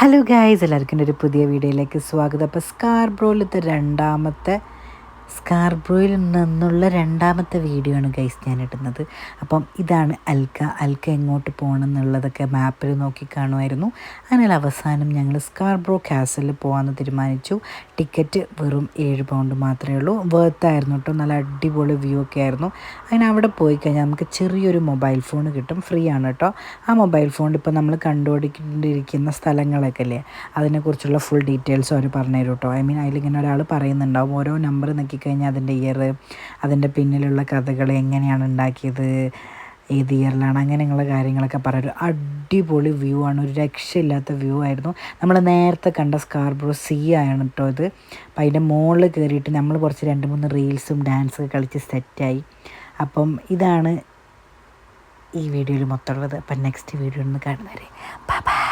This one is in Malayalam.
ഹലോ ഗായ്സ്, എല്ലാവർക്കും ഒരു പുതിയ വീഡിയോയിലേക്ക് സ്വാഗതം. അപ്പോൾ സ്കാർബ്രോയിൽ നിന്നുള്ള രണ്ടാമത്തെ വീഡിയോ ആണ് ഗൈസ് ഞാൻ ഇടുന്നത്. അപ്പം ഇതാണ് അൽക്ക എങ്ങോട്ട് പോകണം എന്നുള്ളതൊക്കെ മാപ്പിൽ നോക്കി കാണുമായിരുന്നു. അതിനാൽ അവസാനം ഞങ്ങൾ സ്കാർബ്രോ കാസലിൽ പോകാമെന്ന് തീരുമാനിച്ചു. ടിക്കറ്റ് വെറും 7 പൗണ്ട് മാത്രമേ ഉള്ളൂ. വേർത്തായിരുന്നു കേട്ടോ, നല്ല അടിപൊളി വ്യൂ ഒക്കെ ആയിരുന്നു. അങ്ങനെ അവിടെ പോയി കഴിഞ്ഞാൽ നമുക്ക് ചെറിയൊരു മൊബൈൽ ഫോൺ കിട്ടും, ഫ്രീ ആണ് കേട്ടോ. ആ മൊബൈൽ ഫോണിൽ ഇപ്പോൾ നമ്മൾ കണ്ടുപിടിക്കേണ്ടിയിരിക്കുന്ന സ്ഥലങ്ങളൊക്കെ അല്ലേ, അതിനെക്കുറിച്ചുള്ള ഫുൾ ഡീറ്റെയിൽസ് അവർ പറഞ്ഞു തരും കേട്ടോ. അതിലിങ്ങനെ ഒരാൾ പറയുന്നുണ്ടാവും, ഓരോ നമ്പർ നോക്കിക്കഴിഞ്ഞാൽ അതിൻ്റെ ഇയർ, അതിൻ്റെ പിന്നിലുള്ള കഥകൾ, എങ്ങനെയാണ് ഉണ്ടാക്കിയത്, ഏത് ഇയറിലാണ്, അങ്ങനെയുള്ള കാര്യങ്ങളൊക്കെ പറയും. അടിപൊളി വ്യൂ ആണ്, ഒരു രക്ഷയില്ലാത്ത വ്യൂ ആയിരുന്നു. നമ്മൾ നേരത്തെ കണ്ട സ്കാർബ്രോ സീ ആണ് കേട്ടോ ഇത്. അപ്പം അതിൻ്റെ മുകളിൽ കയറിയിട്ട് നമ്മൾ കുറച്ച് 2-3 റീൽസും ഡാൻസൊക്കെ കളിച്ച് സെറ്റായി. അപ്പം ഇതാണ് ഈ വീഡിയോയിൽ മൊത്തമുള്ളത്. അപ്പം നെക്സ്റ്റ് വീഡിയോ ഒന്ന് കാണുന്നവരെ ബൈ ബൈ.